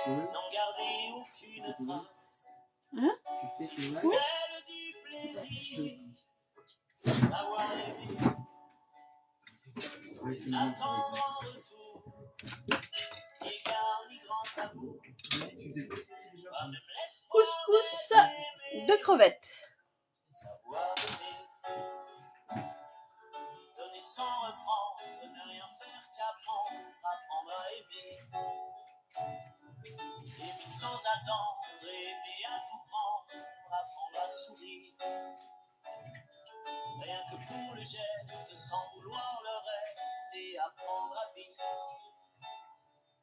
n'en garder aucune trace. Hein? Celle du plaisir, savoir aimer, n'attendre en retour, ni garde ni grand amour. Pas même l'espoir Couscous d'aimer, de crevettes. savoir donner, donner sans reprendre, ne rien faire qu'apprendre, apprendre à aimer. Aimer sans attendre, aimer à tout prendre, apprendre à sourire. Rien que pour le geste, sans vouloir le reste, et apprendre à vivre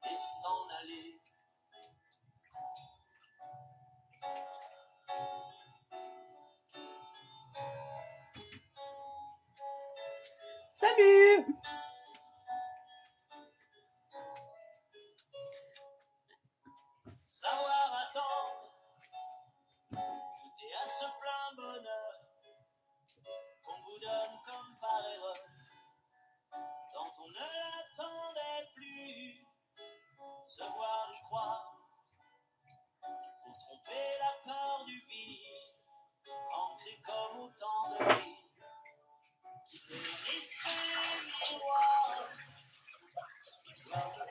et s'en aller. Salut! Savoir attendre, goûter à ce plein bonheur qu'on vous donne comme par erreur, quand on ne l'attendait plus. Se voir y croire, pour tromper la peur du vide, ancré comme autant de rides qui périssent les miroirs. Savoir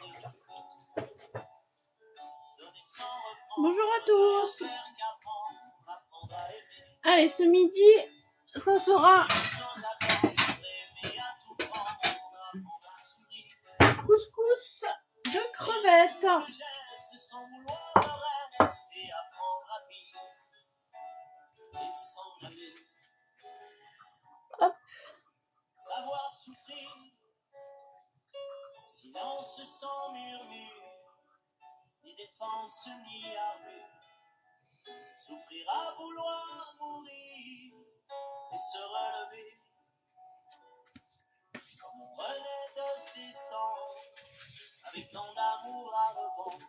donner sans reprendre, Bonjour à ne tous. rien faire qu'apprendre, apprendre à aimer. Allez, ce midi, ça sera Sans attendre, aimer à tout prendre, apprendre à sourire. couscous de crevettes. Le geste sans vouloir le reste, et apprendre à vivre et s'en aller. Hop. Savoir souffrir, silence sans murmure, ni défense ni armure. Souffrir à vouloir mourir et se relever, comme on prenait de ses sangs, avec tant d'amour à revendre.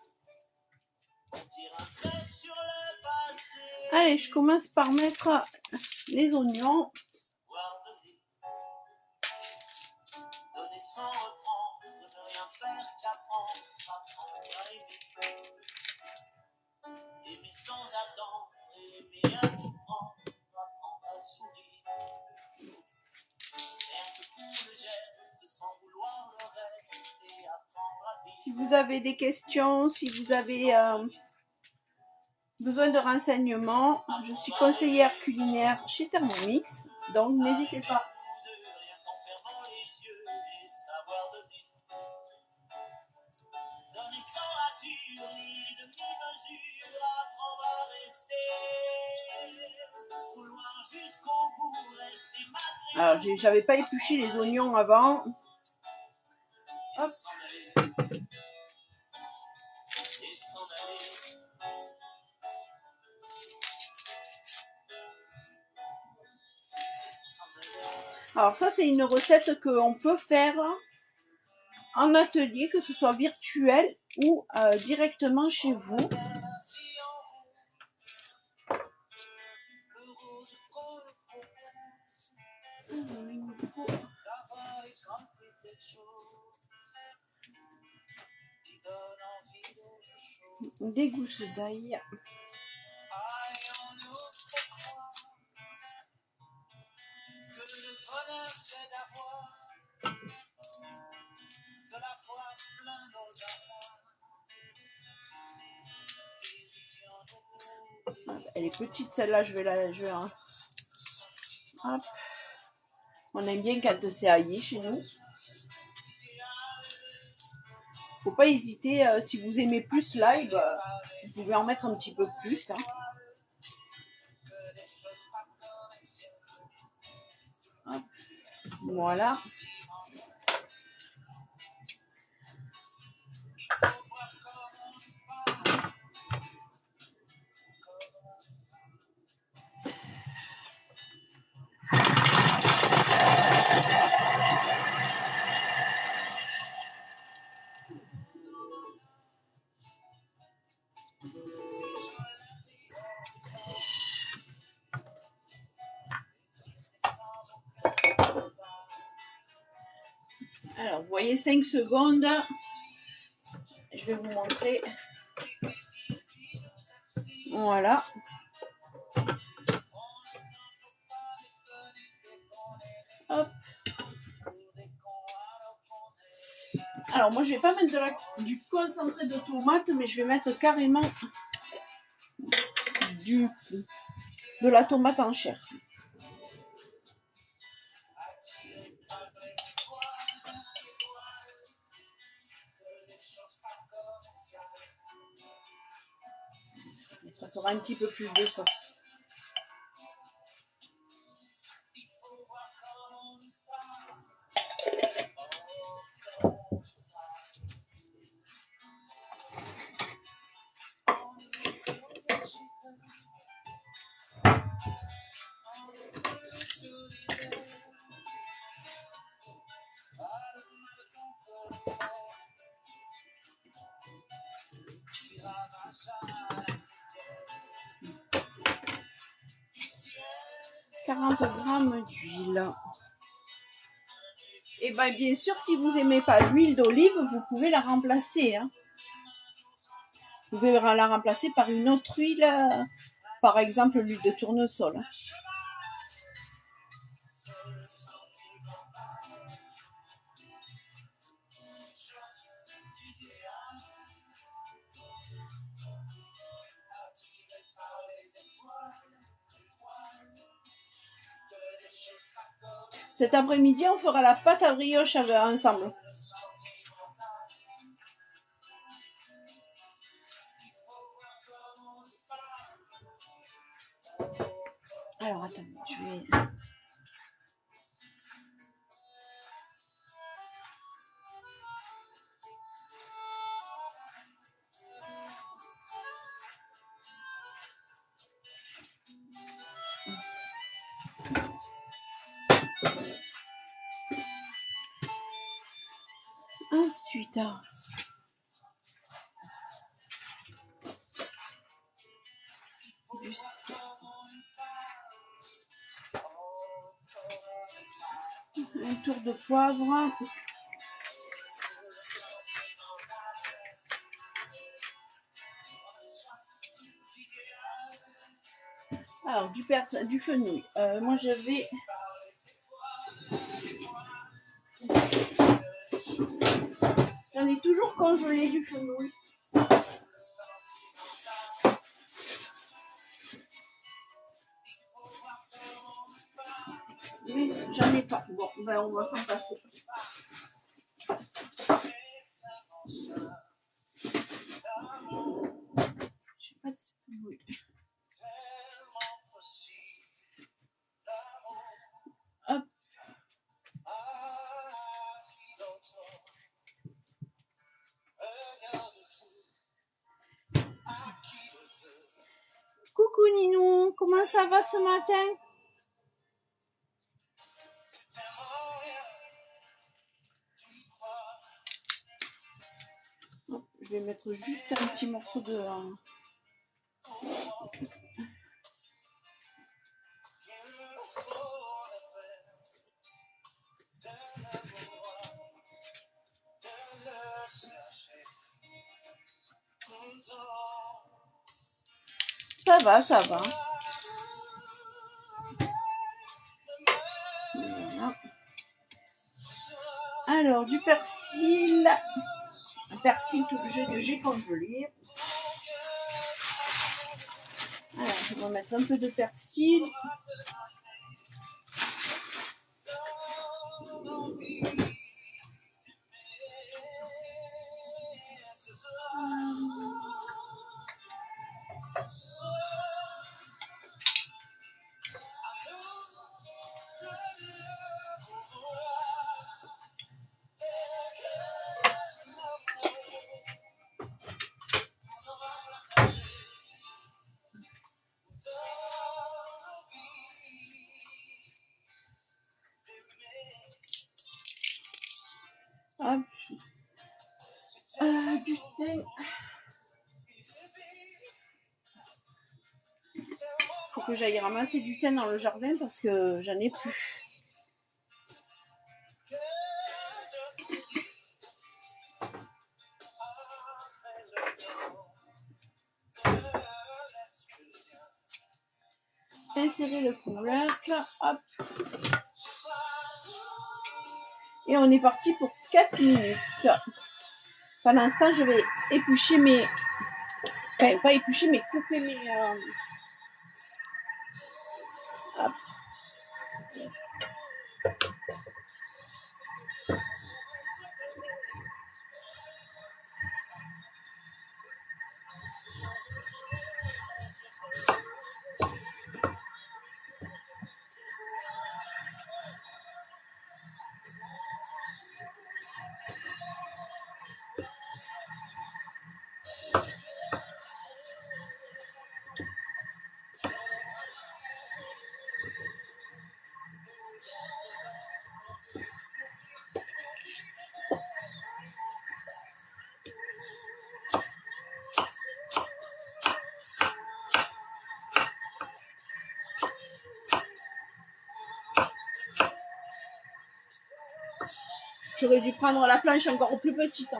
On tire un trait sur le passé. Allez, je commence par mettre les oignons. Savoir donner, donner sans reprendre, ne rien faire qu'apprendre, apprendre à aimer. Aimer sans attendre, aimer à tout prendre, apprendre à sourire. Rien que pour le geste, sans vouloir le reste, et apprendre à vivre. Si vous avez des questions, si vous avez besoin de renseignements, je suis conseillère culinaire chez Thermomix, donc n'hésitez pas. Rien qu'en fermant les yeux et savoir donner. Donner sans rature ni demi-mesure, apprendre à rester. Vouloir jusqu'au bout, rester malgré Alors, j'avais pas épluché les oignons avant. et Hop. s'en aller. Et s'en aller. Et s'en aller. Alors ça, c'est une recette qu'on peut faire en atelier, que ce soit virtuel ou directement chez vous. Des gousses d'ail. Elle est petite celle-là, je vais hein. Hop. On aime bien quand c'est aillé chez nous. Faut pas hésiter, si vous aimez plus l'ail, bah, vous pouvez en mettre un petit peu plus. Hein. Hop. Voilà. Alors, vous voyez 5 secondes. Je vais vous montrer. Voilà. Hop. Alors moi je vais pas mettre du concentré de tomate, mais je vais mettre carrément de la tomate en chair. Ça fera un petit peu plus de sauce. « 40 g d'huile. Et bien sûr, si vous n'aimez pas l'huile d'olive, vous pouvez la remplacer. Hein. Vous pouvez la remplacer par une autre huile, par exemple l'huile de tournesol. Hein. Cet après-midi, on fera la pâte à brioche ensemble. Alors, attends, je vais... Ensuite, du sel. Un tour de poivre. Alors, du fenouil. Moi, je vais... J'en ai toujours congelé du fenouil. Mais j'en ai pas. Bon, on va s'en passer. J'ai pas de fenouil. Hop. Coucou Ninou, comment ça va ce matin? Je vais mettre juste un petit morceau de... Ça va, ça va. Voilà. Alors, du persil. Un persil que j'ai congelé. Alors, je vais mettre un peu de persil. Hop. Du thym. Faut que j'aille ramasser du thym dans le jardin parce que j'en ai plus. insérer le couvercle, hop. Et on est parti pour 4 minutes. Pendant ce temps, je vais éplucher mes... Enfin, pas éplucher, mais couper mes... Hop. J'aurais dû prendre la planche encore plus petite.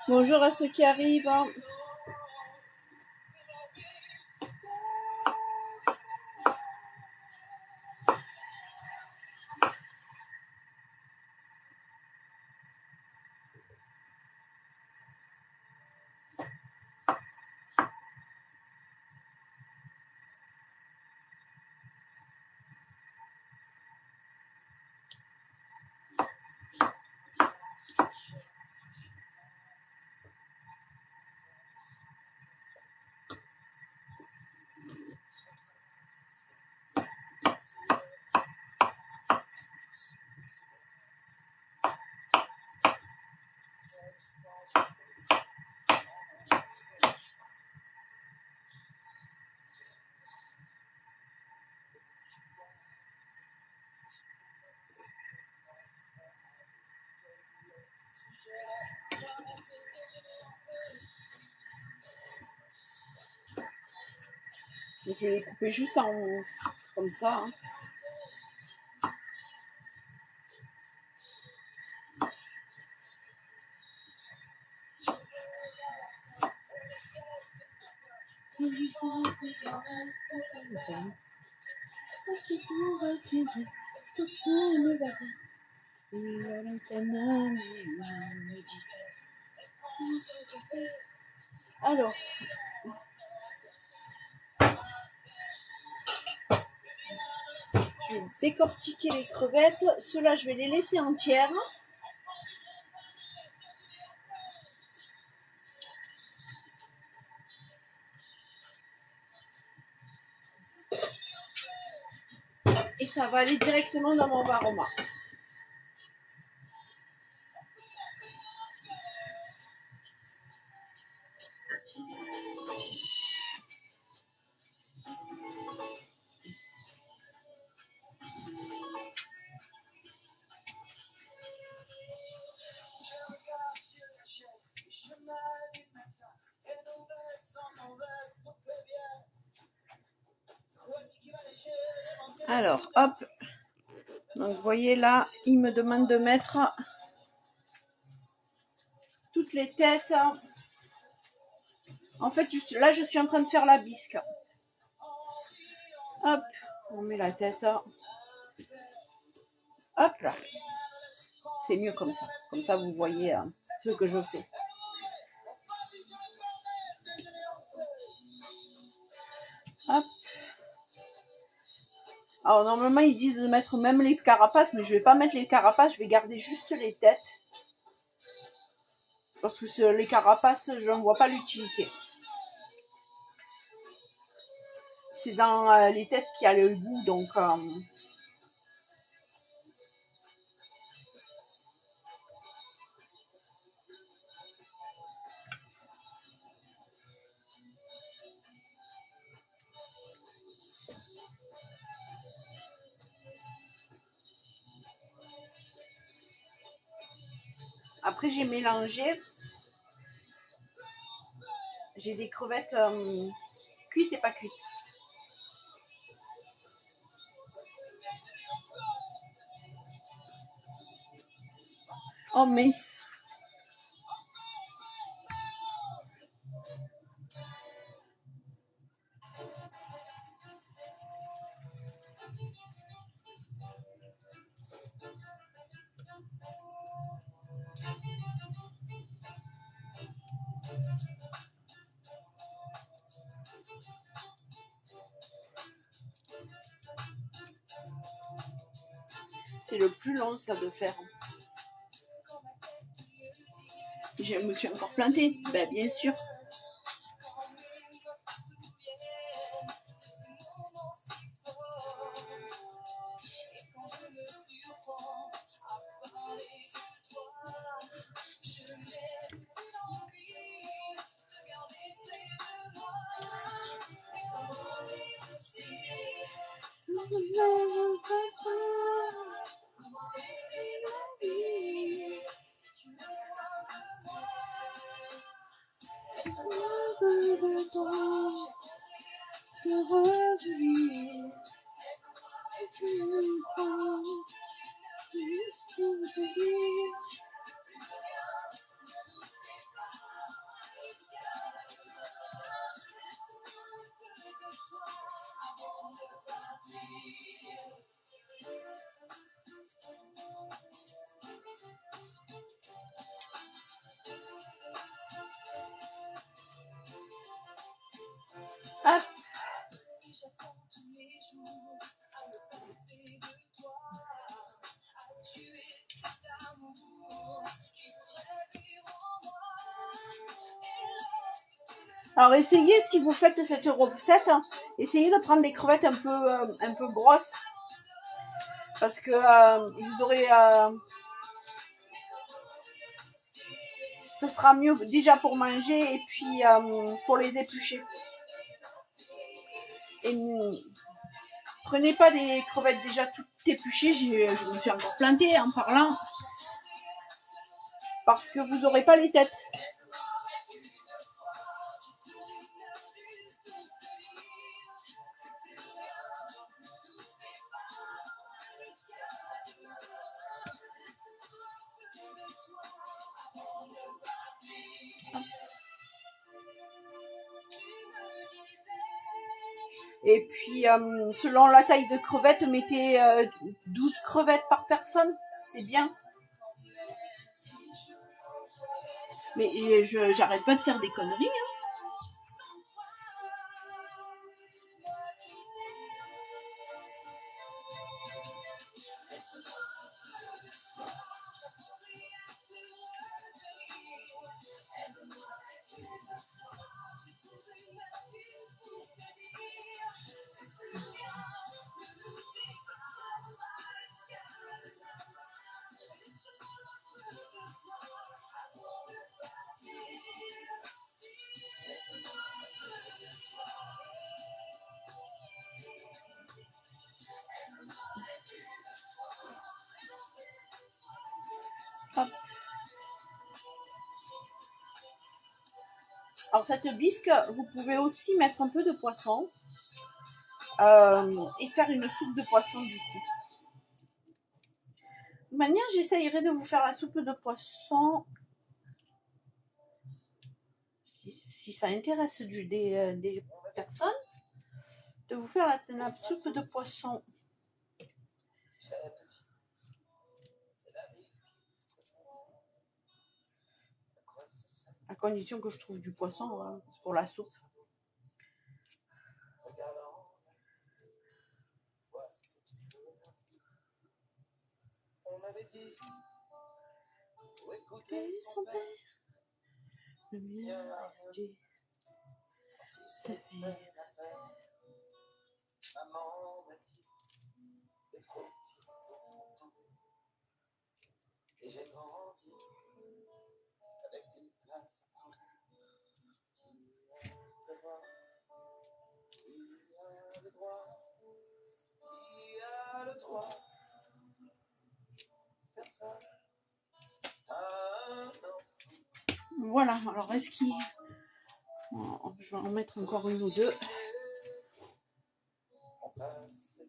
Bonjour à ceux qui arrivent. Je vais les couper juste en haut, comme ça. Alors, je vais décortiquer les crevettes. Ceux-là, je vais les laisser entières. Et ça va aller directement dans mon varoma. Alors, hop. Donc, vous voyez là, il me demande de mettre toutes les têtes. En fait, là, je suis en train de faire la bisque. Hop, on met la tête. Hop là. C'est mieux comme ça. Comme ça, vous voyez ce que je fais. Hop. Alors normalement ils disent de mettre même les carapaces, mais je vais pas mettre les carapaces, je vais garder juste les têtes. Parce que les carapaces, je ne vois pas l'utilité. C'est dans les têtes qu'il y a le goût, donc... Après, j'ai mélangé. J'ai des crevettes cuites et pas cuites. Oh, mais... C'est le plus long, ça, de faire. Je me suis encore plantée. Ben, bien sûr. Hop. Alors essayez, si vous faites cette recette, hein, essayez de prendre des crevettes un peu grosses. Parce que vous aurez... ce sera mieux déjà pour manger et puis pour les éplucher. Et prenez pas des crevettes déjà toutes épluchées. Je me suis encore plantée en parlant. Parce que vous n'aurez pas les têtes. Et puis, selon la taille de crevette, mettez 12 crevettes par personne. C'est bien. Mais j'arrête pas de faire des conneries. Hein. Hop. Alors cette bisque, vous pouvez aussi mettre un peu de poisson et faire une soupe de poisson du coup. De manière, j'essayerai de vous faire la soupe de poisson si ça intéresse des personnes, de vous faire la soupe de poisson. À condition que je trouve du poisson hein, pour la soupe. m'avait dit, faut écouter son père. Le mien a dit, Quand il s'est fait la paix, maman m'a dit, t'es trop petit pour tout. Et j'ai grandi avec une place à prendre. Qui a le droit, qui a le droit, qui a le droit de faire ça. Ah non. Voilà, alors est-ce qu'il... Je vais en mettre encore une ou deux. On passe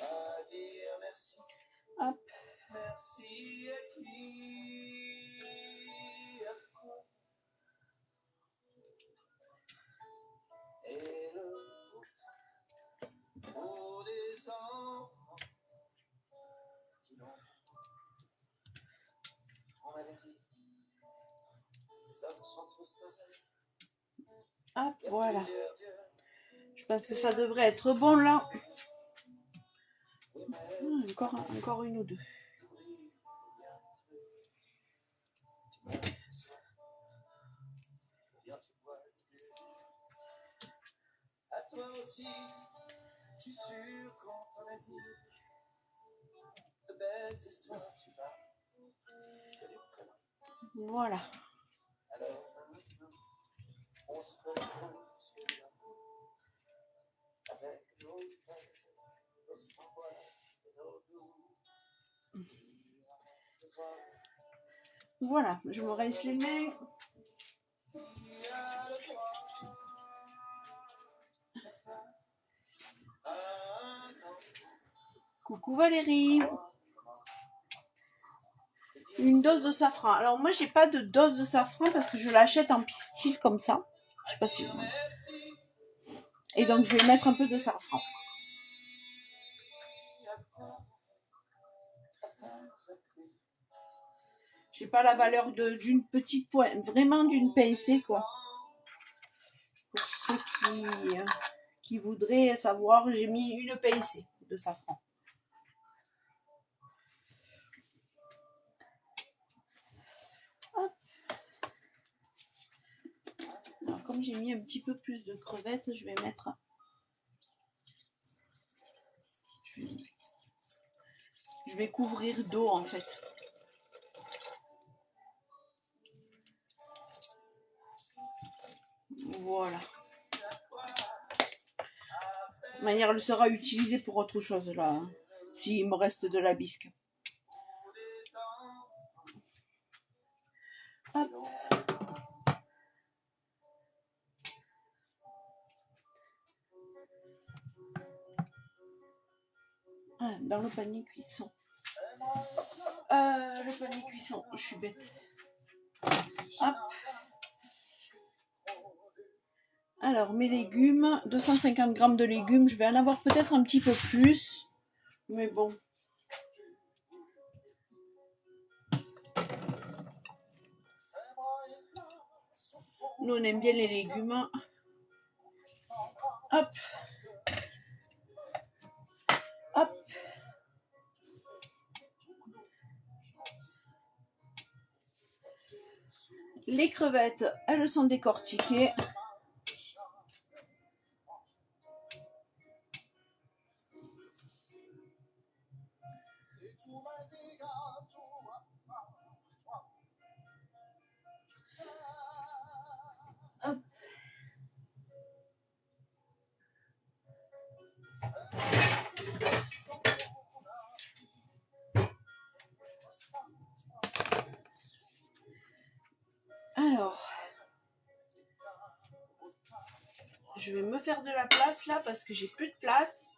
à dire merci. Hop. Merci à qui, à quoi. Et le autre pour des enfants qui l'ont. On m'avait dit, les hommes sont tous pareils. Hop, Il y a voilà. plusieurs dieux. Je pense que ça devrait être bon là. Oui, mais Encore une ou deux. j'oublie bien peu. Tu m'as dit ce soir, combien tu bois du thé. À toi aussi, je suis sûr qu'on t'en a dit de belles histoires, tu parles que des conneries. Voilà. Alors maintenant, on se retrouve sur la route avec nos pères, nos angoisses et nos doutes. Voilà, je me rince les mains. Qui a le droit de faire ça? Ah non. Coucou Valérie. Une dose de safran. Alors moi j'ai pas de dose de safran parce que je l'achète en pistil comme ça. Je sais pas si... Et donc je vais mettre un peu de safran. J'ai pas la valeur d'une petite pointe, vraiment d'une pincée quoi. Pour ceux qui voudraient savoir, j'ai mis une pincée de safran. Hop. Alors comme j'ai mis un petit peu plus de crevettes, je vais mettre... Je vais couvrir d'eau en fait. Voilà. De toute manière, elle sera utilisée pour autre chose là, hein, s'il me reste de la bisque. Hop. Ah, dans le panier cuisson. Le panier cuisson, je suis bête. Hop. Alors, mes légumes, 250 g de légumes, je vais en avoir peut-être un petit peu plus, mais bon. Nous, on aime bien les légumes. Hop. Hop. Les crevettes, elles sont décortiquées. Hop. Alors, je vais me faire de la place là parce que j'ai plus de place.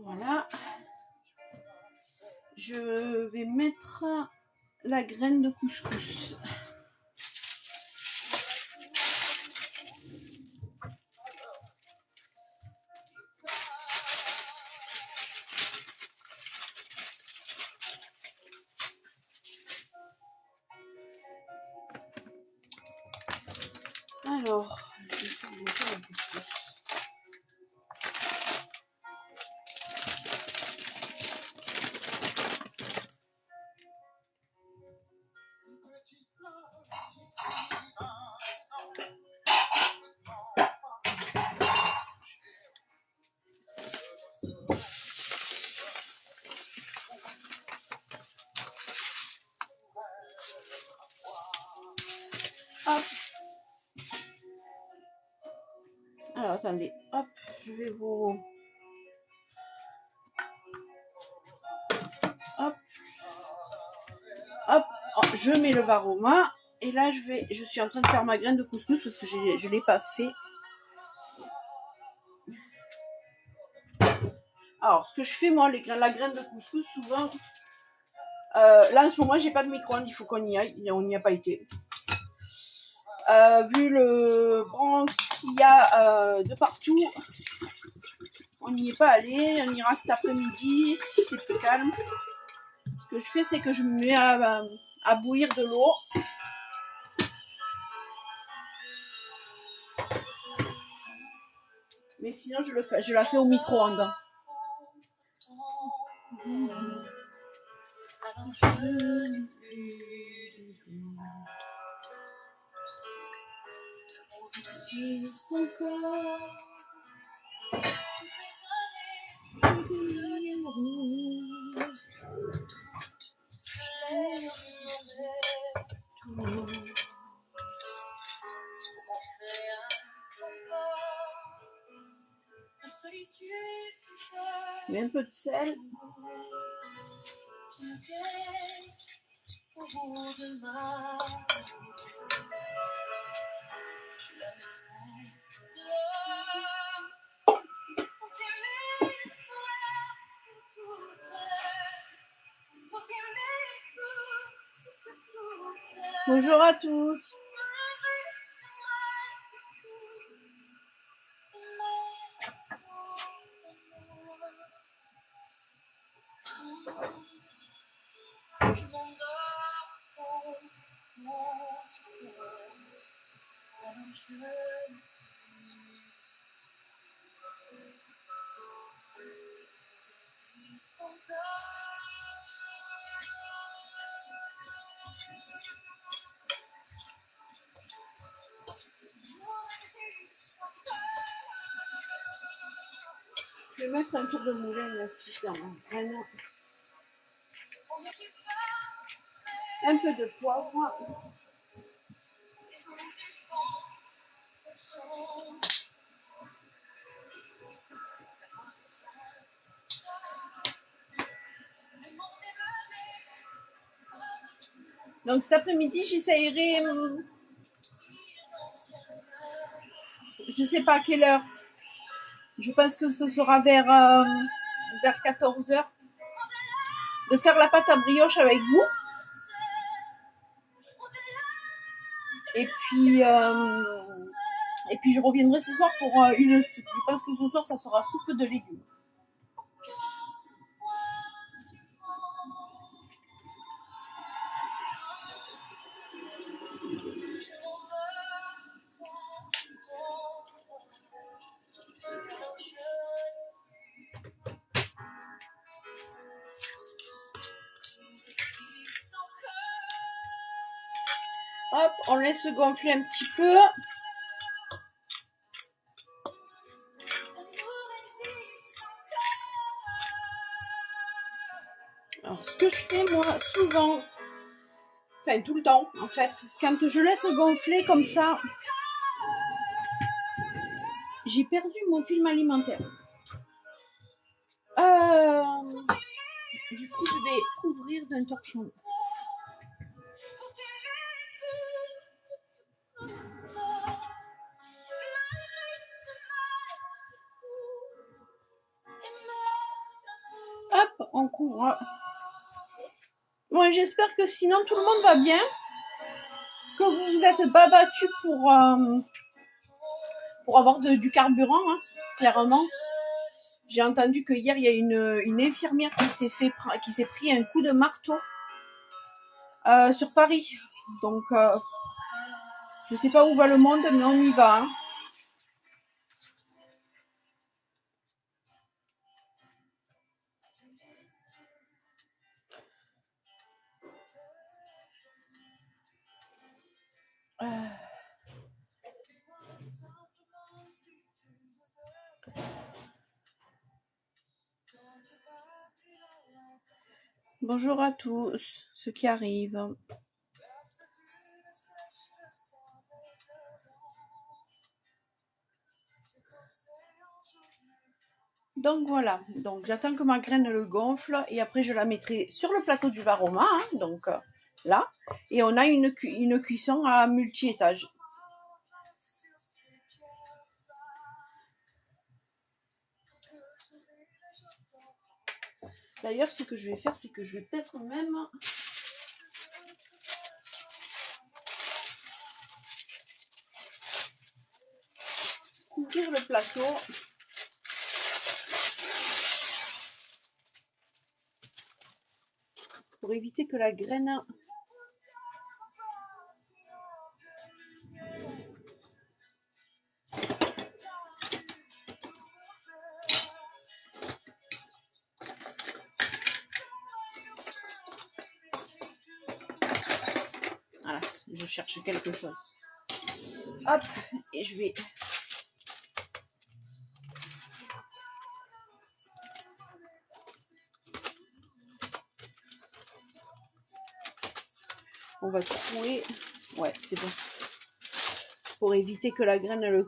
Voilà. Je vais mettre la graine de couscous. Alors, je vais faire un peu plus. Hop. Alors, attendez. Hop, je vais vous... Hop. Hop. Oh, je mets le varoma. Et là, je suis en train de faire ma graine de couscous parce que je ne l'ai pas fait. Alors, ce que je fais, moi, la graine de couscous, souvent... là, en ce moment, j'ai pas de micro-ondes. Il faut qu'on y aille. On n'y a pas été. Vu le Bronx qu'il y a de partout, on n'y est pas allé. On ira cet après-midi si c'est plus calme. Ce que je fais, c'est que je me mets à bouillir de l'eau. Mais sinon, je la fais au micro-ondes. Je mets un peu de sel. Bonjour à tous. Je vais mettre un tour de moulin là, vraiment. Un peu de poivre. Donc cet après-midi, j'essayerai, je sais pas à quelle heure. Je pense que ce sera vers 14h de faire la pâte à brioche avec vous. Et puis je reviendrai ce soir pour une soupe. Je pense que ce soir, ça sera soupe de légumes. Hop, on laisse gonfler un petit peu. Alors, ce que je fais, moi, souvent, enfin tout le temps, en fait, quand je laisse gonfler comme ça, j'ai perdu mon film alimentaire. Du coup, je vais couvrir d'un torchon. Hop, on couvre. Bon, j'espère que sinon tout le monde va bien, que vous vous êtes pas battu pour avoir du carburant, hein, clairement. J'ai entendu que hier il y a une infirmière qui s'est pris un coup de marteau sur Paris. Donc Je sais pas où va le monde, mais on y va. Hein. Bonjour à tous ceux qui arrivent. Donc voilà, donc j'attends que ma graine le gonfle et après je la mettrai sur le plateau du Varoma, hein, donc là, et on a une cuisson à multi-étage. D'ailleurs, ce que je vais faire, c'est que je vais peut-être même couvrir le plateau. Pour éviter que la graine voilà, je cherche quelque chose. Hop, et je vais on va trouer. Ouais, c'est bon. Pour éviter que la graine elle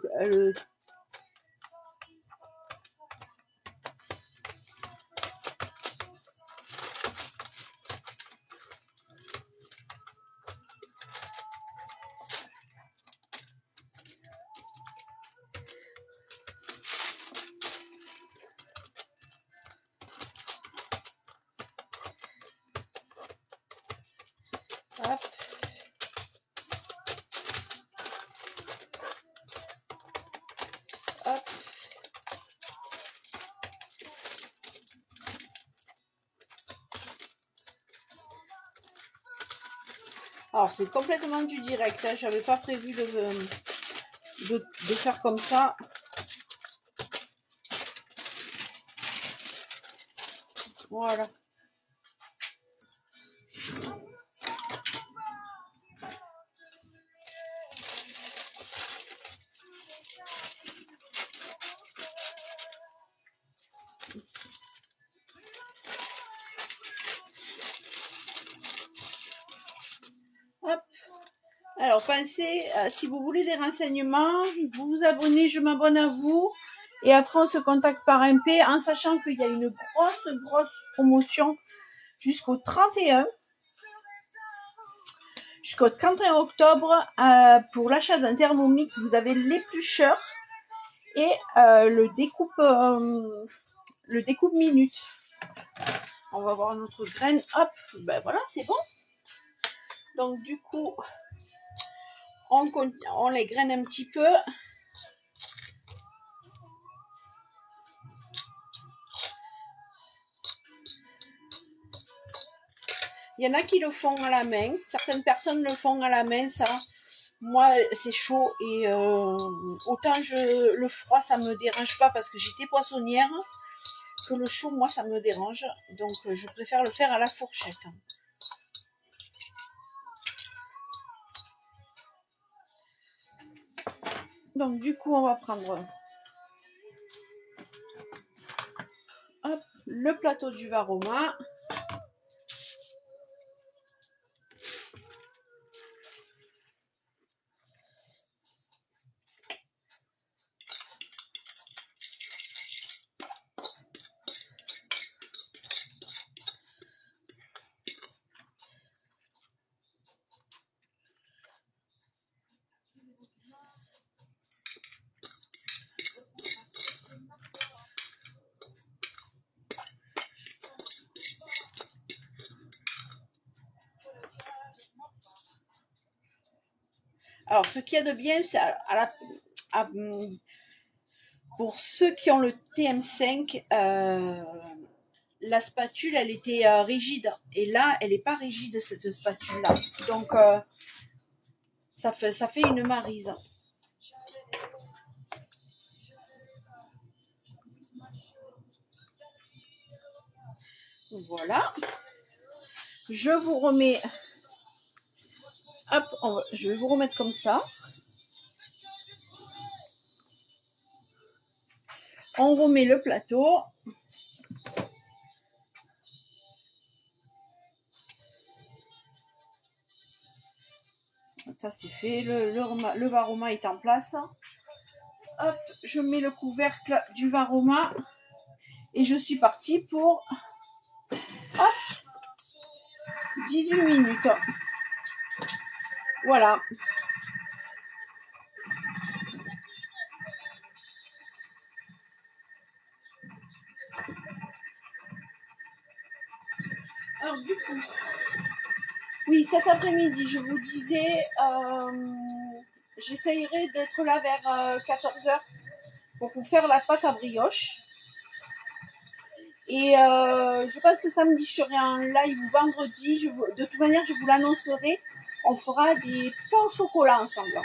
hop. Hop. Alors c'est complètement du direct, hein. J'avais pas prévu de faire comme ça. Voilà. Hop. Alors pensez, si vous voulez des renseignements, vous vous abonnez, je m'abonne à vous. Et après on se contacte par MP en sachant qu'il y a une grosse promotion jusqu'au 31. Jusqu'au 31 octobre, pour l'achat d'un Thermomix, vous avez l'éplucheur et le découpe minute. On va voir notre graine. Hop, ben voilà, c'est bon. Donc du coup, on les graine un petit peu. Il y en a qui le font à la main. Certaines personnes le font à la main, ça. Moi, c'est chaud et autant le froid, ça me dérange pas parce que j'étais poissonnière, que le chaud, moi, ça me dérange. Donc, je préfère le faire à la fourchette. Donc, du coup, on va prendre hop, le plateau du Varoma. Alors, ce qu'il y a de bien, c'est pour ceux qui ont le TM5, la spatule, elle était rigide. Et là, elle n'est pas rigide, cette spatule-là. Donc, Ça fait une maryse. Voilà. Je vous remets. Hop, je vais vous remettre comme ça. On remet le plateau. Ça c'est fait. Le varoma est en place. Hop, je mets le couvercle du varoma. Et je suis partie pour 18 minutes. Voilà. Alors du coup, oui, cet après-midi, je vous disais, j'essayerai d'être là vers 14h pour vous faire la pâte à brioche. Et je pense que samedi, je serai en live ou vendredi. De toute manière, je vous l'annoncerai. On fera des pains au chocolat ensemble.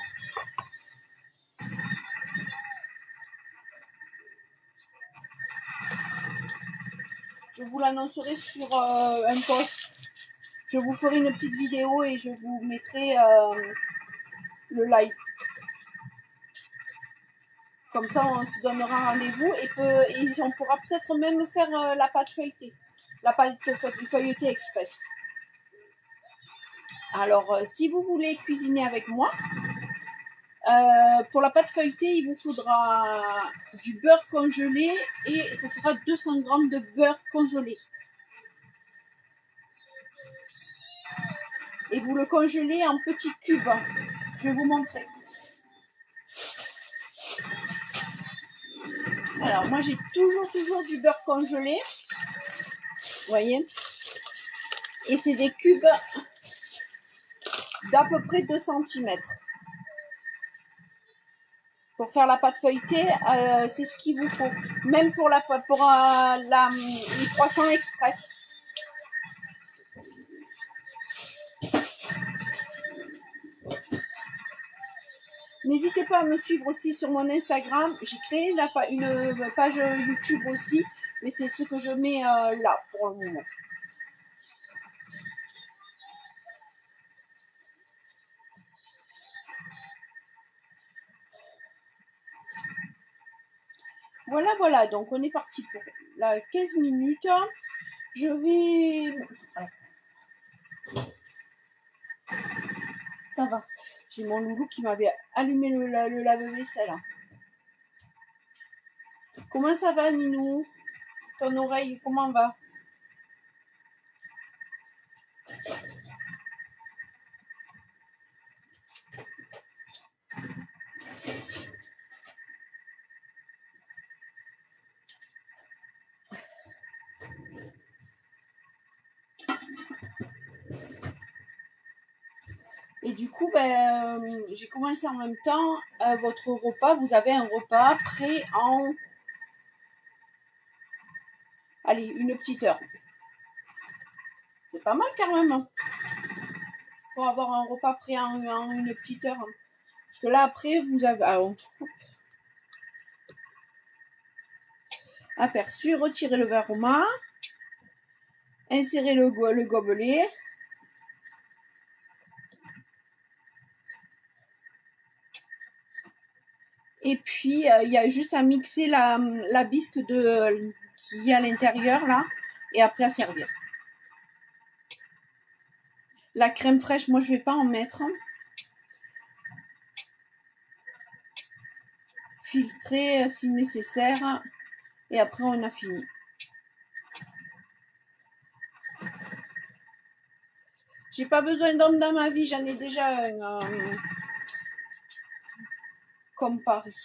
Je vous l'annoncerai sur un post. Je vous ferai une petite vidéo et je vous mettrai le live. Comme ça, on se donnera rendez-vous et on pourra peut-être même faire la pâte feuilletée. La pâte feuilletée express. Alors, si vous voulez cuisiner avec moi, pour la pâte feuilletée, il vous faudra du beurre congelé et ce sera 200 g de beurre congelé. Et vous le congelez en petits cubes. Je vais vous montrer. Alors, moi, j'ai toujours du beurre congelé. Vous voyez? Et c'est des cubes d'à peu près 2 cm. Pour faire la pâte feuilletée, c'est ce qu'il vous faut. Même pour les croissants express. N'hésitez pas à me suivre aussi sur mon Instagram. J'ai créé une page YouTube aussi, mais c'est ce que je mets là pour le moment. Voilà, donc on est parti pour la 15 minutes. Je vais... Ça va. J'ai mon loulou qui m'avait allumé le lave-vaisselle. Comment ça va, Ninou? Ton oreille, comment va? Et du coup, j'ai commencé en même temps votre repas. Vous avez un repas prêt en... Allez, une petite heure. C'est pas mal quand même. Pour avoir un repas prêt en une petite heure. Parce que là, après, vous avez... aperçu, retirez le varoma. Insérez le gobelet. Et puis, il y a juste à mixer la bisque qui est à l'intérieur, là. Et après, à servir. La crème fraîche, moi, je ne vais pas en mettre. Filtrer si nécessaire. Et après, on a fini. J'ai pas besoin d'homme dans ma vie. J'en ai déjà un. Comme Paris.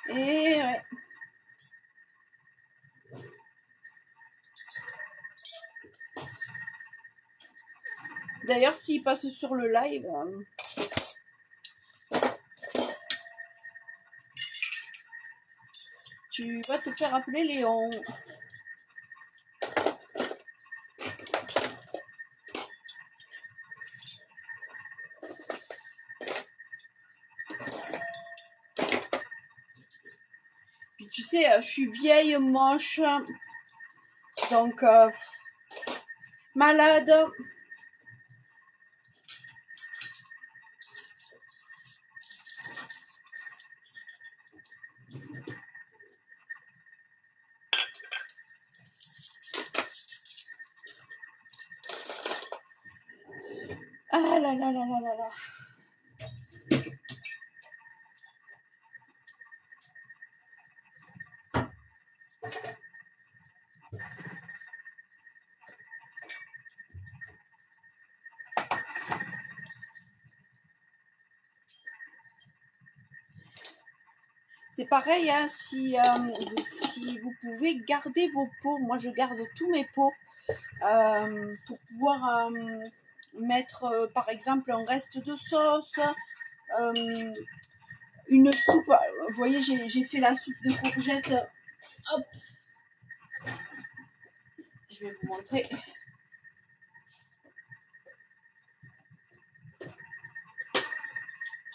Et ouais. D'ailleurs, s'il passe sur le live, tu vas te faire appeler Léon. Puis tu sais, je suis vieille, moche, donc malade. Ah là là là là là là. C'est pareil, hein, si vous pouvez garder vos pots, moi je garde tous mes pots pour pouvoir mettre par exemple un reste de sauce, une soupe. Vous voyez, j'ai fait la soupe de courgettes. Hop, je vais vous montrer.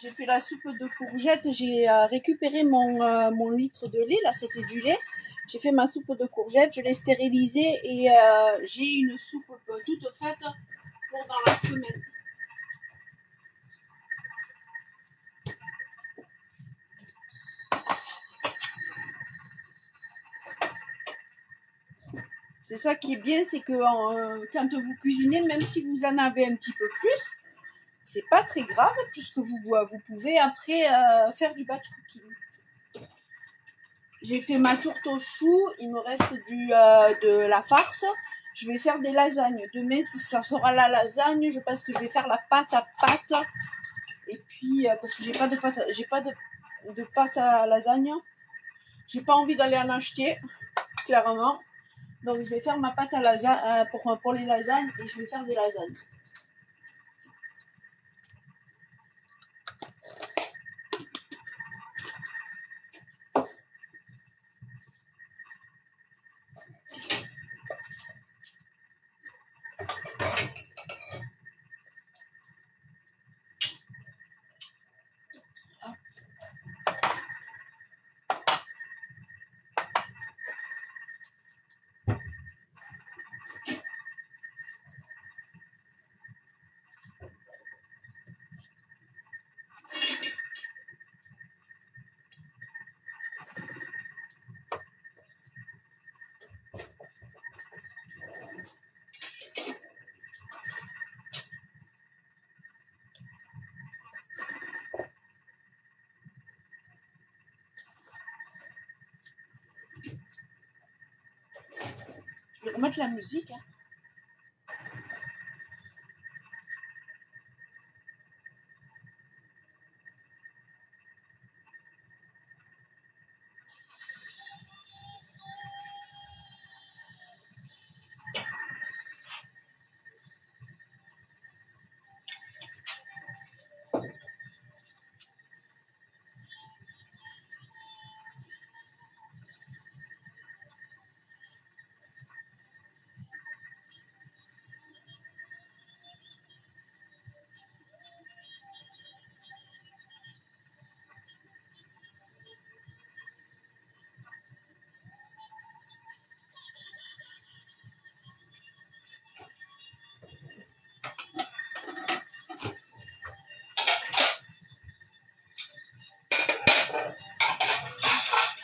J'ai fait la soupe de courgettes, j'ai récupéré mon litre de lait, là c'était du lait. J'ai fait ma soupe de courgettes, je l'ai stérilisée et j'ai une soupe toute faite pour dans la semaine. C'est ça qui est bien, c'est que quand vous cuisinez, même si vous en avez un petit peu plus, c'est pas très grave puisque vous pouvez après faire du batch cooking. J'ai fait ma tourte aux choux, il me reste de la farce. Je vais faire des lasagnes. Demain, ça sera la lasagne. Je pense que je vais faire la pâte à pâte. Et puis, parce que j'ai pas de pâte à lasagne. J'ai pas envie d'aller en acheter, clairement. Donc, je vais faire ma pâte à lasagne pour les lasagnes et je vais faire des lasagnes. Je vais remettre la musique. Hein.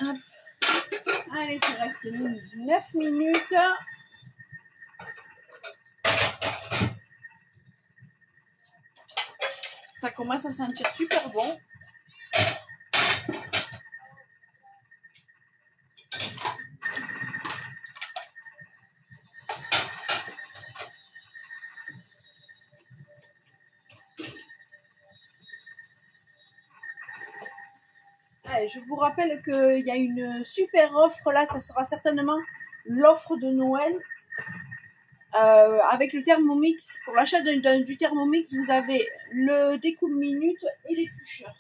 Hop. Allez, il reste 9 minutes. Ça commence à sentir super bon. Allez, je vous rappelle qu'il y a une super offre là, ça sera certainement l'offre de Noël. avec le Thermomix, pour l'achat du Thermomix, vous avez le découpe minute et l'éplucheur.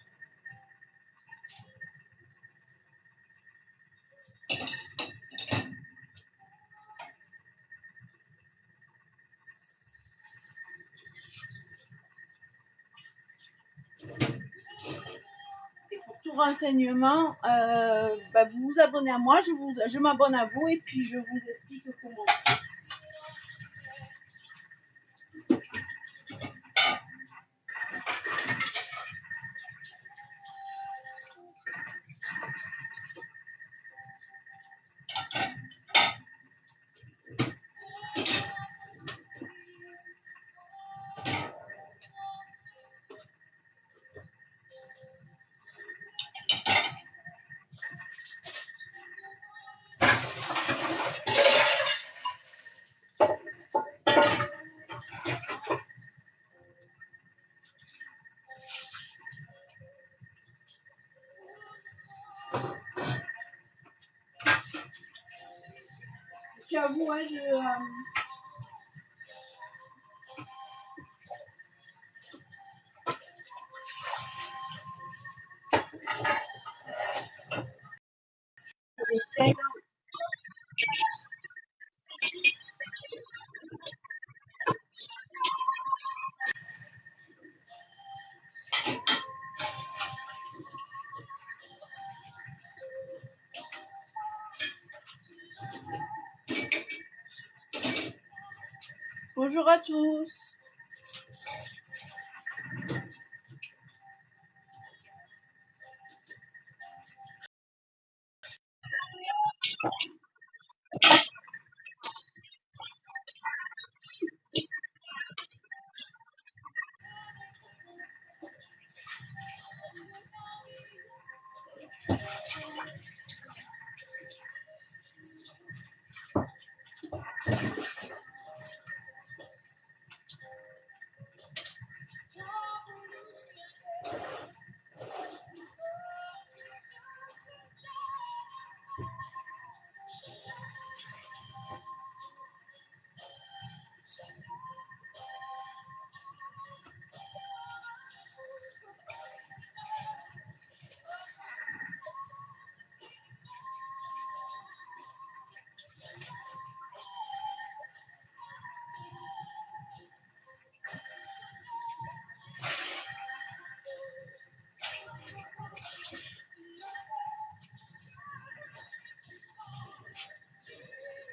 Et pour tout renseignement, vous vous abonnez à moi, je m'abonne à vous et puis je vous explique comment. Je suis à vous, hein, Bonjour à tous.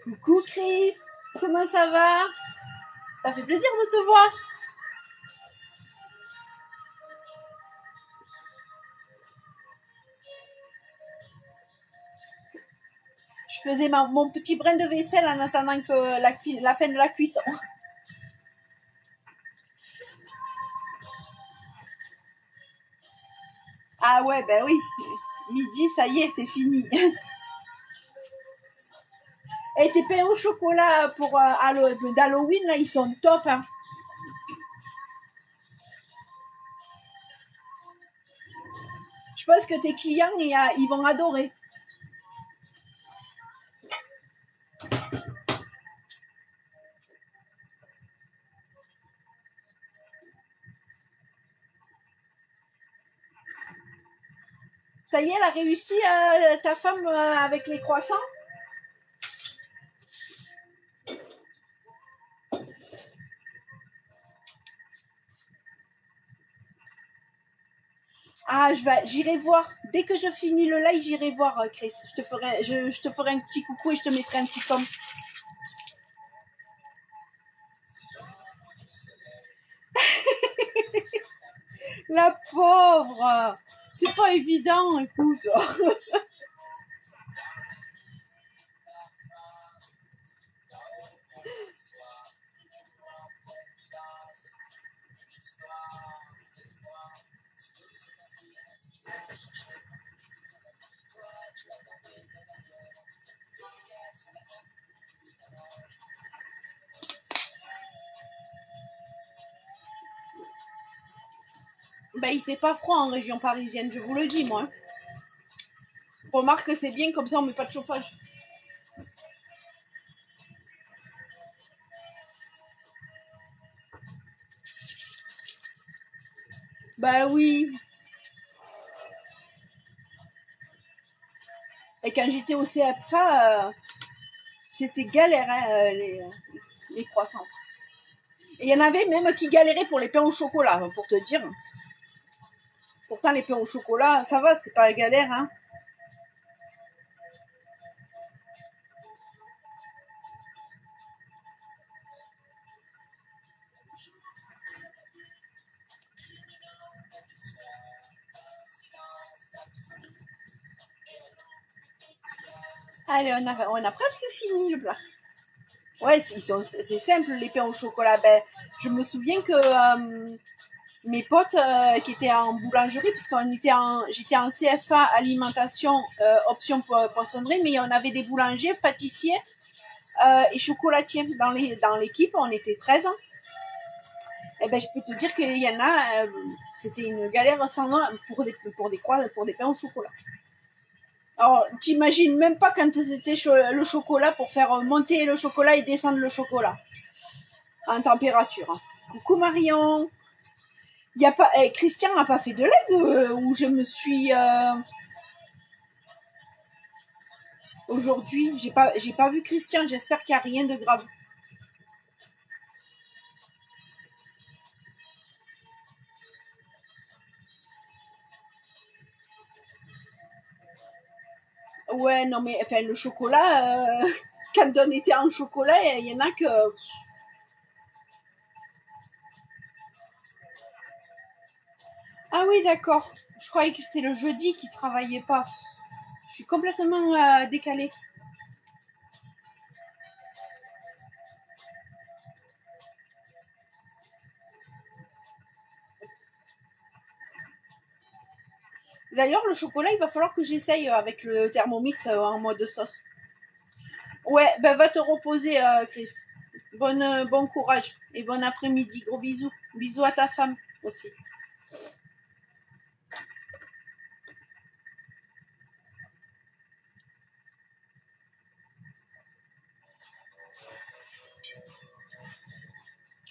Coucou Chris, comment ça va? Ça fait plaisir de te voir. Je faisais mon petit brin de vaisselle en attendant que la fin de la cuisson. Ah ouais, ben oui. Midi, ça y est, c'est fini. Et tes pains au chocolat pour d'Halloween, là, ils sont top. Hein. Je pense que tes clients, ils vont adorer. Ça y est, elle a réussi, ta femme, avec les croissants? Ah, j'irai voir. Dès que je finis le live, j'irai voir, Chris. Je te ferai un petit coucou et je te mettrai un petit com. La pauvre! C'est pas évident, écoute. Ben, il fait pas froid en région parisienne, je vous le dis, moi. Remarque que c'est bien, comme ça on met pas de chauffage. Bah oui. Et quand j'étais au CFA, c'était galère, hein, les croissants. Et il y en avait même qui galéraient pour les pains au chocolat, pour te dire. Pourtant, les pains au chocolat, ça va, c'est pas la galère, hein. Allez, on a presque fini le plat. Ouais, c'est simple, les pains au chocolat. Ben, je me souviens que mes potes qui étaient en boulangerie, parce j'étais en CFA alimentation option poissonnerie, mais on avait des boulangers, pâtissiers et chocolatiers dans l'équipe. On était 13 ans. Et ben, je peux te dire qu'il y en a, c'était une galère sans nom pour des pains au chocolat. Alors, t'imagines même pas quand c'était le chocolat pour faire monter le chocolat et descendre le chocolat en température. Coucou Marion. Y a pas, Christian n'a pas fait de live où je me suis aujourd'hui. J'ai pas vu Christian. J'espère qu'il n'y a rien de grave. Ouais, non mais enfin le chocolat. Quand on était en chocolat, il y en a que. Ah oui, d'accord. Je croyais que c'était le jeudi qui travaillait pas. Je suis complètement décalée. D'ailleurs, le chocolat, il va falloir que j'essaye avec le Thermomix en mode sauce. Ouais, ben va te reposer, Chris. Bon courage et bon après-midi. Gros bisous. Bisous à ta femme aussi.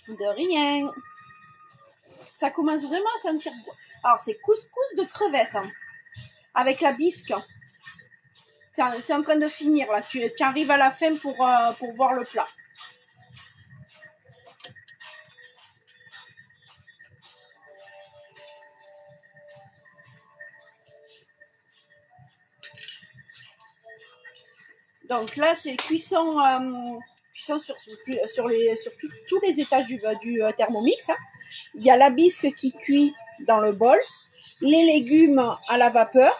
De rien. Ça commence vraiment à sentir. Alors, c'est couscous de crevettes hein, avec la bisque. C'est en train de finir là. Tu arrives à la fin pour voir le plat. Donc là, c'est cuisson sur tous les étages du Thermomix. Hein. Il y a la bisque qui cuit dans le bol, les légumes à la vapeur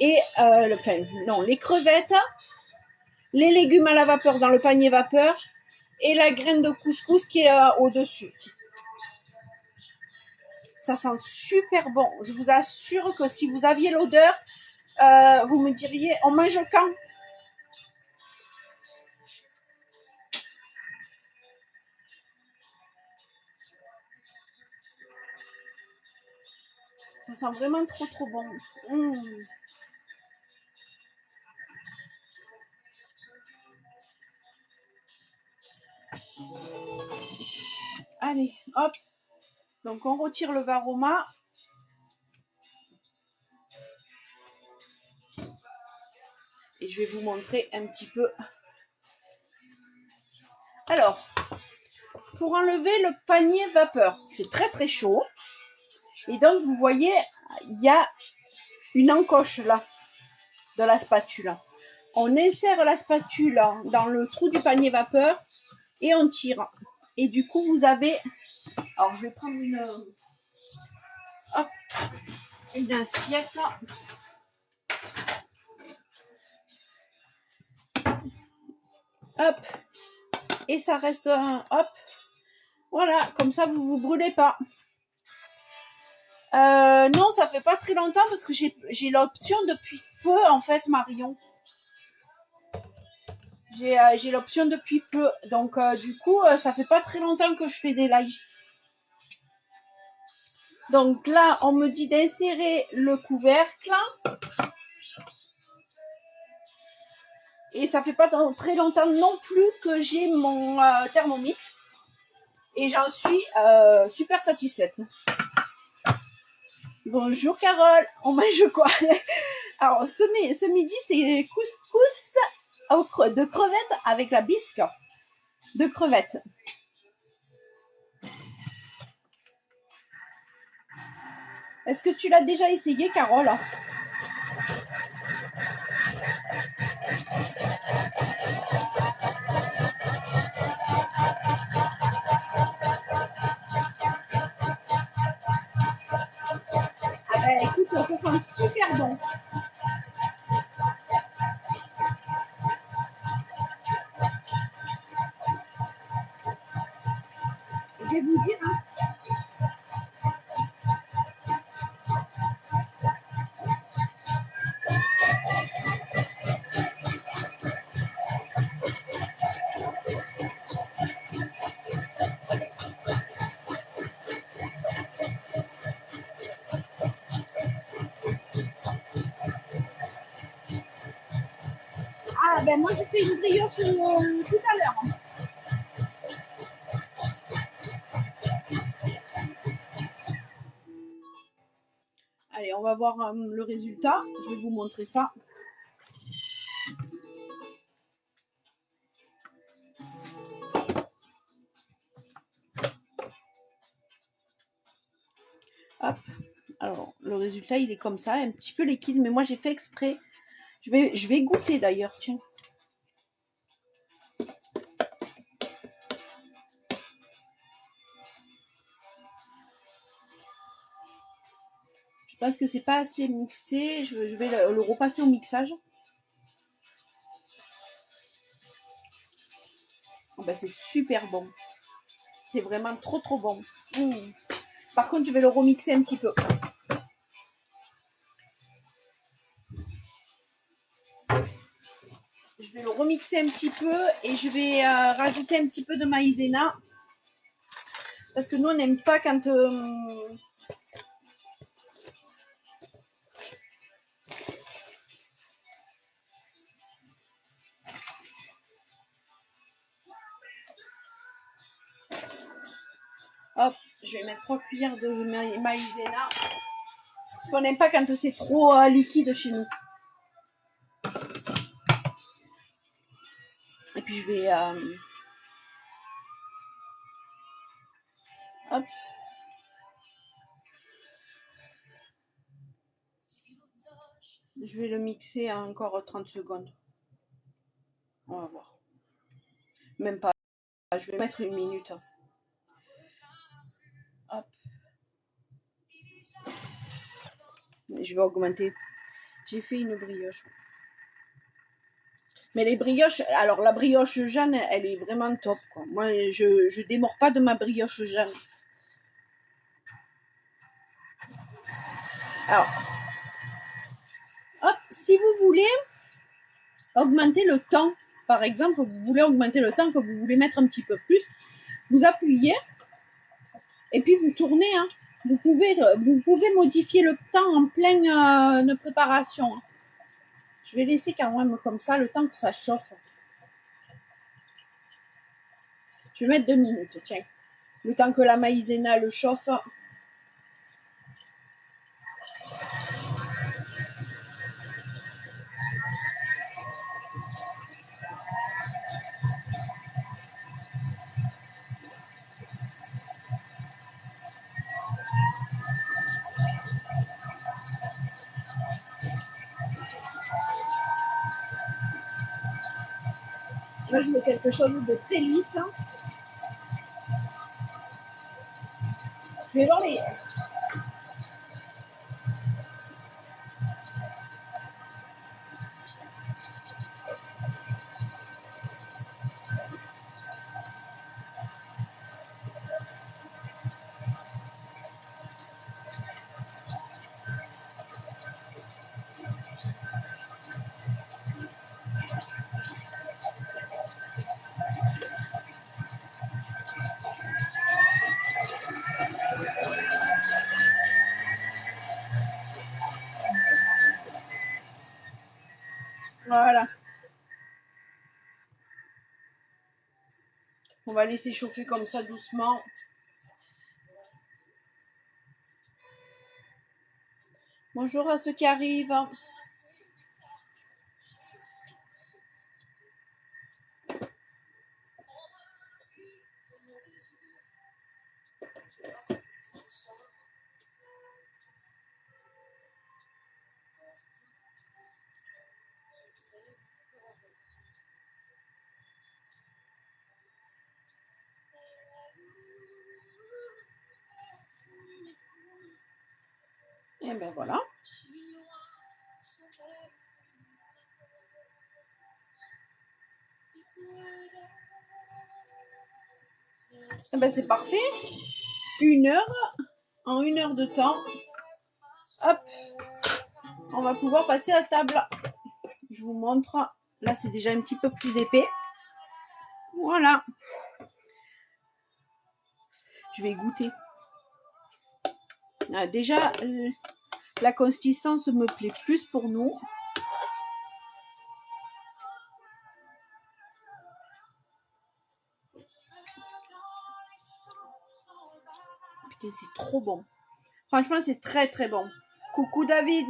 et les crevettes, les légumes à la vapeur dans le panier vapeur et la graine de couscous qui est au-dessus. Ça sent super bon. Je vous assure que si vous aviez l'odeur, vous me diriez, on mange quand ? Ça sent vraiment trop trop bon. Allez, hop. Donc on retire le varoma. Et je vais vous montrer un petit peu. Alors, pour enlever le panier vapeur, c'est très très chaud. Et donc vous voyez, il y a une encoche là de la spatule. On insère la spatule dans le trou du panier vapeur et on tire. Et du coup, vous avez... Alors, je vais prendre une assiette. Hop. Et ça reste... hop. Voilà, comme ça, vous vous brûlez pas. Non, ça fait pas très longtemps parce que j'ai l'option depuis peu, en fait, Marion. J'ai l'option depuis peu. Donc, du coup, ça fait pas très longtemps que je fais des lives. Donc là, on me dit d'insérer le couvercle. Et ça fait pas très longtemps non plus que j'ai mon Thermomix. Et j'en suis super satisfaite. Bonjour Carole, on mange quoi? Alors ce midi c'est couscous de crevettes avec la bisque de crevettes. Est-ce que tu l'as déjà essayé Carole? Ah ben écoute, ça sent super bon. Je vais vous dire, hein. Ah ben moi j'ai fait une brioche tout à l'heure. Allez, on va voir le résultat. Je vais vous montrer ça. Hop. Alors, le résultat, il est comme ça, un petit peu liquide, mais moi j'ai fait exprès. Je vais goûter d'ailleurs, tiens. Je pense que c'est pas assez mixé. Je vais le repasser au mixage. Oh ben, c'est super bon. C'est vraiment trop bon. Mmh. Par contre, je vais le remixer un petit peu. Je vais le remixer un petit peu et je vais rajouter un petit peu de maïzena. Parce que nous, on n'aime pas quand... Hop, je vais mettre 3 cuillères de maïzena. Parce qu'on n'aime pas quand c'est trop liquide chez nous. Et puis je vais... hop. Je vais le mixer à encore 30 secondes. On va voir. Même pas. Je vais mettre 1 minute. Hop. Je vais augmenter. J'ai fait une brioche. Mais les brioches, alors la brioche Jeanne, elle est vraiment top, quoi. Moi, je démords pas de ma brioche Jeanne. Alors, hop, si vous voulez augmenter le temps, par exemple, vous voulez augmenter le temps que vous voulez mettre un petit peu plus, vous appuyez et puis vous tournez. Hein. Vous pouvez modifier le temps en pleine préparation. Je vais laisser quand même comme ça le temps que ça chauffe. Je vais mettre 2 minutes, tiens. Le temps que la maïzena le chauffe. Là, je mets quelque chose de très lisse. Hein. Je vais voir les... Voilà. On va laisser chauffer comme ça doucement. Bonjour à ceux qui arrivent. Et ben voilà. Et ben c'est parfait. 1 heure. En 1 heure de temps. Hop. On va pouvoir passer à table. Je vous montre. Là, c'est déjà un petit peu plus épais. Voilà. Je vais goûter. Déjà, la consistance me plaît plus pour nous. Putain, c'est trop bon. Franchement, c'est très très bon. Coucou David.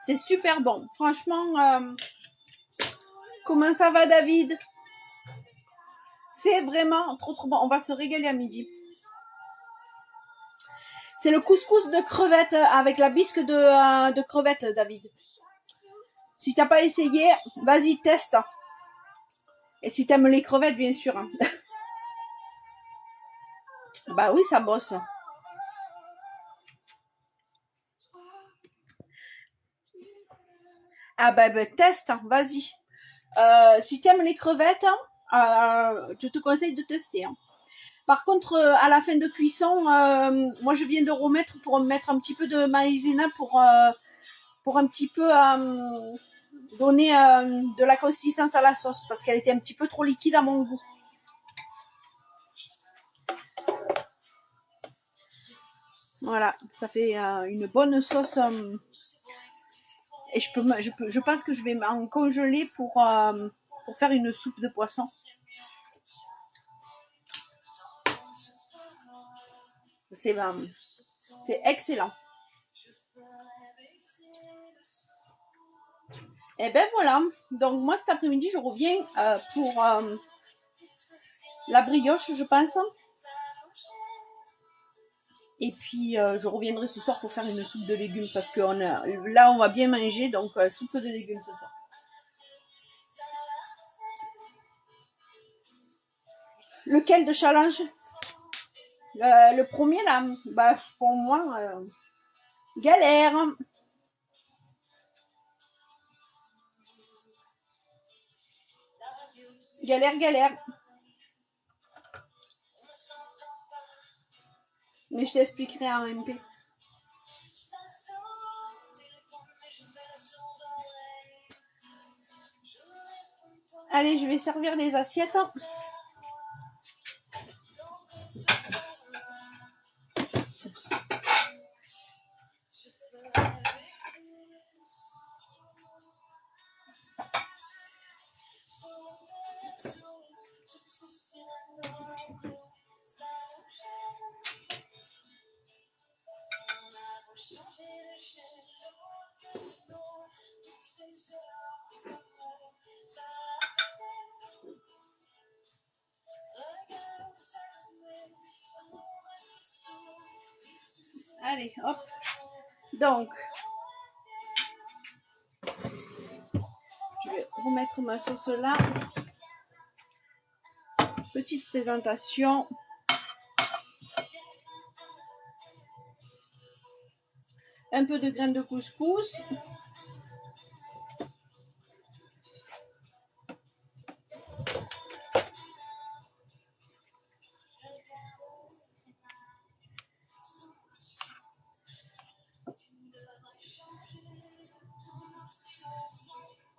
C'est super bon. Franchement, comment ça va David? C'est vraiment trop trop bon. On va se régaler à midi. C'est le couscous de crevettes avec la bisque de crevettes, David. Si t'as pas essayé, vas-y, teste. Et si t'aimes les crevettes, bien sûr. Bah oui, ça bosse. Ah bah teste, vas-y. Si t'aimes les crevettes, je te conseille de tester. Par contre, à la fin de cuisson, moi je viens de remettre pour mettre un petit peu de maïzena pour un petit peu donner de la consistance à la sauce parce qu'elle était un petit peu trop liquide à mon goût. Voilà, ça fait une bonne sauce. Et je pense que je vais en congeler pour faire une soupe de poisson. C'est excellent. Et ben voilà. Donc moi cet après-midi je reviens pour la brioche, je pense. Et puis je reviendrai ce soir pour faire une soupe de légumes parce que là on va bien manger, donc soupe de légumes ce soir. Lequel de challenge? Le premier là, bah pour moi galère. Galère. Mais je t'expliquerai en MP. Allez, je vais servir les assiettes. Allez, hop. Donc, je vais remettre ma sauce là. Petite présentation. Un peu de graines de couscous.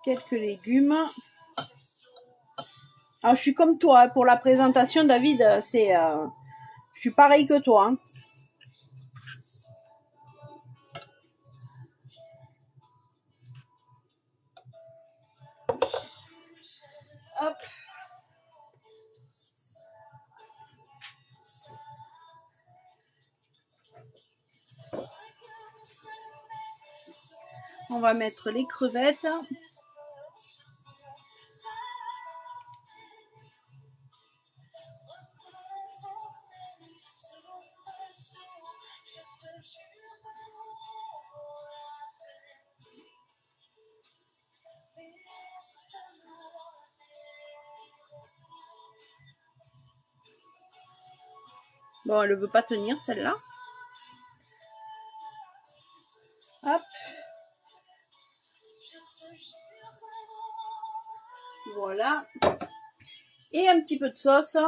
Quelques légumes. Alors, je suis comme toi hein, pour la présentation, David. Je suis pareil que toi. Hein. Hop. On va mettre les crevettes. Bon, elle ne veut pas tenir celle-là. Hop. Voilà. Et un petit peu de sauce.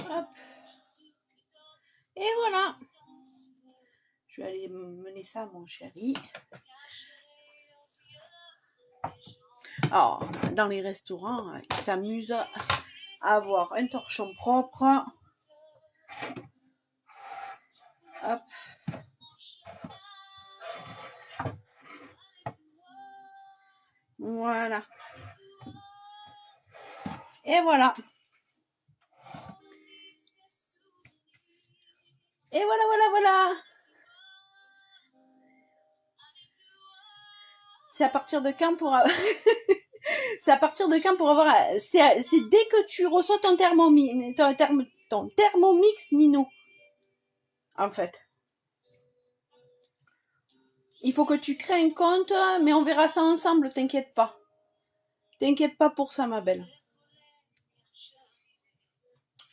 Hop. Et voilà. Je vais aller mener ça à mon chéri. Alors, dans les restaurants, ils s'amusent à avoir un torchon propre. Hop. Voilà. Et voilà. Et voilà, voilà, voilà. C'est à partir de quand pour c'est à partir de quand pour avoir c'est dès que tu reçois ton Thermomix Nino. En fait. Il faut que tu crées un compte, mais on verra ça ensemble, t'inquiète pas. T'inquiète pas pour ça, ma belle.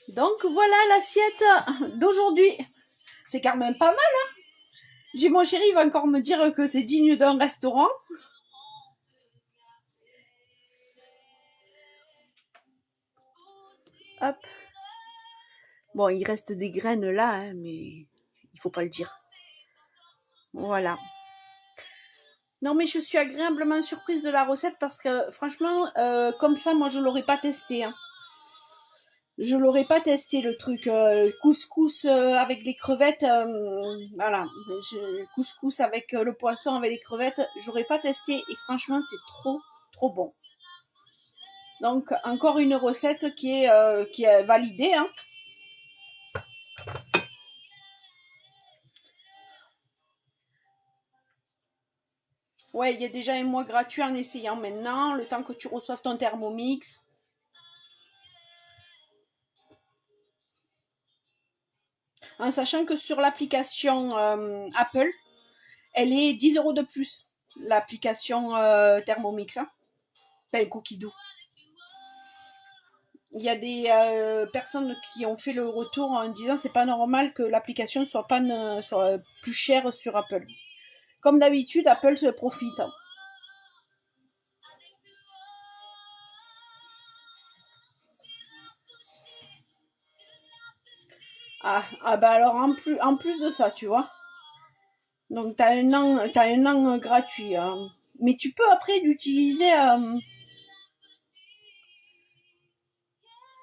Donc voilà l'assiette d'aujourd'hui. C'est quand même pas mal, hein. J'ai mon chéri, il va encore me dire que c'est digne d'un restaurant. Hop. Bon, il reste des graines là, hein, mais il faut pas le dire. Voilà. Non, mais je suis agréablement surprise de la recette parce que franchement, comme ça, moi, je l'aurais pas testé. Hein. Je l'aurais pas testé le truc couscous avec les crevettes. Voilà, couscous avec le poisson avec les crevettes. J'aurais pas testé et franchement, c'est trop bon. Donc encore une recette qui est validée. Hein. Ouais, il y a déjà un mois gratuit en essayant maintenant, le temps que tu reçoives ton Thermomix. En sachant que sur l'application Apple, elle est 10 € de plus, l'application Thermomix. Hein. Enfin, Cookidoo. Il y a des personnes qui ont fait le retour en disant c'est pas normal que l'application soit plus chère sur Apple. Comme d'habitude, Apple se profite. Ah bah alors en plus de ça, tu vois. Donc t'as un an gratuit. Hein. Mais tu peux après l'utiliser.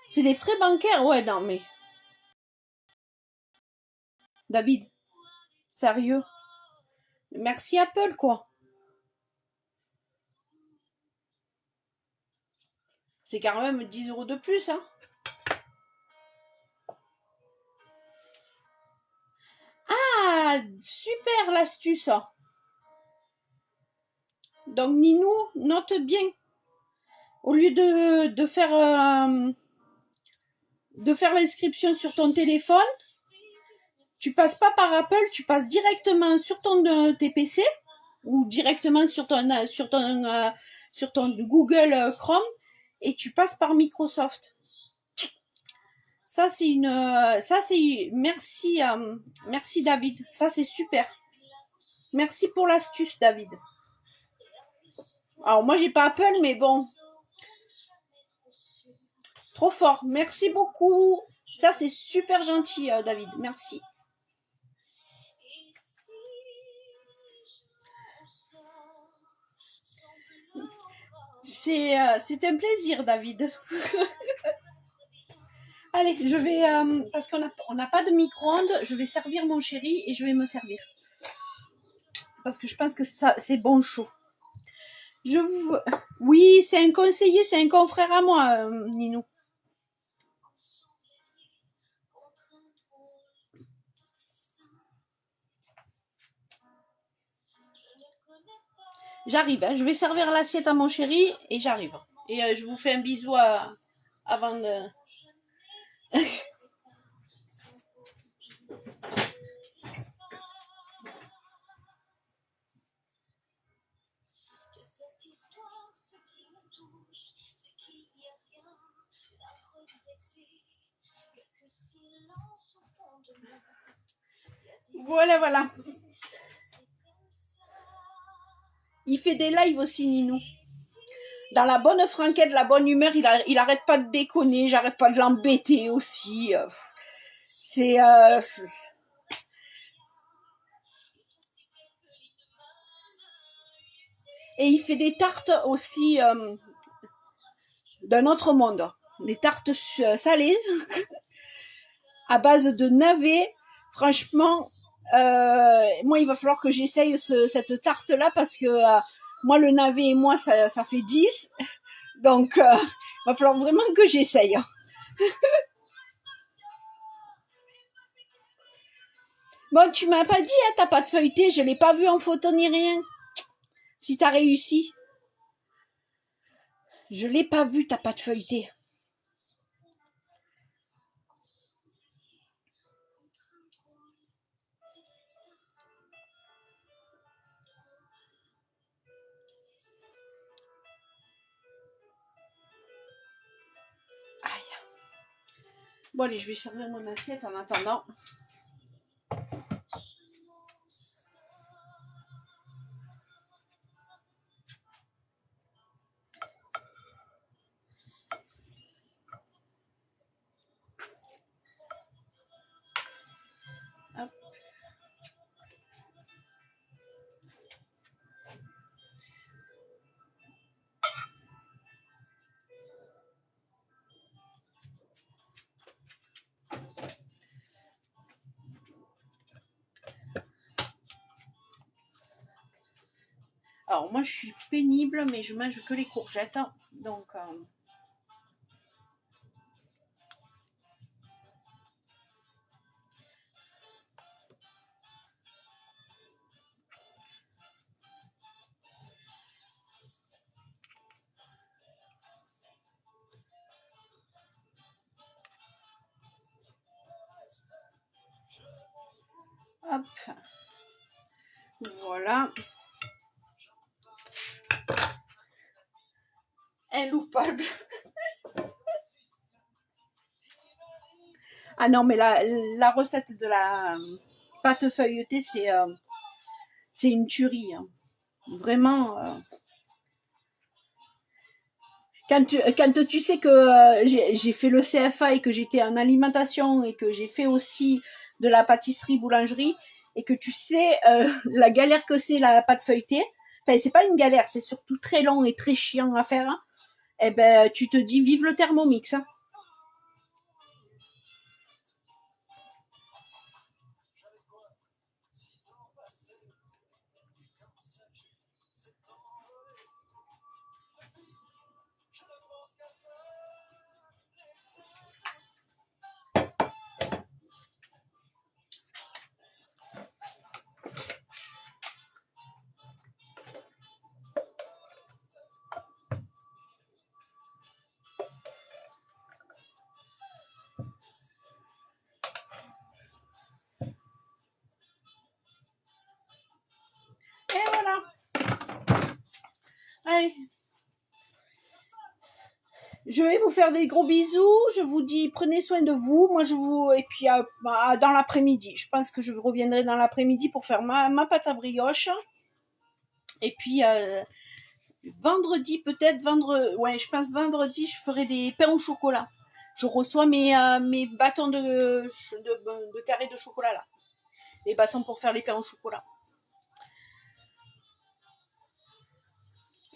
C'est des frais bancaires, ouais, non mais. David, sérieux. Merci Apple, quoi. C'est quand même 10 € de plus, hein. Ah, super l'astuce. Donc Ninou, note bien. Au lieu de faire l'inscription sur ton téléphone, tu passes pas par Apple, tu passes directement sur ton TPC ou directement sur ton Google Chrome et tu passes par Microsoft. Ça c'est merci David, ça c'est super. Merci pour l'astuce David. Alors moi j'ai pas Apple mais bon. Trop fort, merci beaucoup. Ça c'est super gentil David, merci. C'est un plaisir David. Allez, je vais, parce qu'on n'a pas de micro-ondes, je vais servir mon chéri et je vais me servir. Parce que je pense que ça, c'est bon chaud. Oui, c'est un conseiller, c'est un confrère à moi, Ninou. J'arrive, hein, je vais servir l'assiette à mon chéri et j'arrive. Et je vous fais un bisou avant de... Voilà, voilà. Il fait des lives aussi, Ninou. Dans la bonne franquette, la bonne humeur, il arrête pas de déconner, j'arrête pas de l'embêter aussi. C'est... Et il fait des tartes aussi d'un autre monde. Des tartes salées à base de navets. Franchement, moi, il va falloir que j'essaye cette tarte-là parce que moi, le navet et moi, ça fait 10. Donc, il va falloir vraiment que j'essaye. Bon, tu m'as pas dit, hein, ta pâte feuilletée, je l'ai pas vue en photo ni rien. Si t'as réussi. Je l'ai pas vue, ta pâte feuilletée. Aïe. Bon, allez, je vais servir mon assiette en attendant. Hop. Alors, moi, je suis pénible, mais je mange que les courgettes. Donc, hop. Voilà. Inloupable. Ah non, mais la recette de la pâte feuilletée, c'est une tuerie. Hein. Vraiment. Quand tu sais que j'ai fait le CFA et que j'étais en alimentation et que j'ai fait aussi de la pâtisserie boulangerie et que tu sais la galère que c'est la pâte feuilletée, enfin c'est pas une galère, c'est surtout très long et très chiant à faire, hein, eh ben tu te dis vive le Thermomix. Hein. Et voilà. Allez. Je vais vous faire des gros bisous. Je vous dis prenez soin de vous. Moi je vous et puis dans l'après-midi. Je pense que je reviendrai dans l'après-midi pour faire ma pâte à brioche. Et puis vendredi peut-être ouais je pense vendredi je ferai des pains au chocolat. Je reçois mes bâtons de carré de chocolat là. Les bâtons pour faire les pains au chocolat.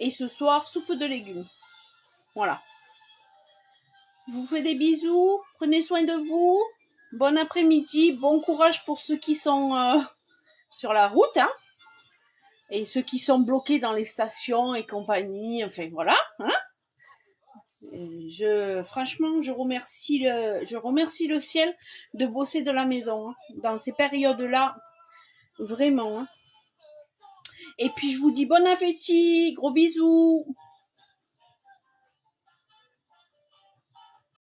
Et ce soir soupe de légumes. Voilà. Je vous fais des bisous. Prenez soin de vous. Bon après-midi. Bon courage pour ceux qui sont sur la route. Hein, et ceux qui sont bloqués dans les stations et compagnie. Enfin, voilà. Hein. Franchement, je remercie le ciel de bosser de la maison. Hein, dans ces périodes-là. Vraiment. Hein. Et puis, je vous dis bon appétit. Gros bisous.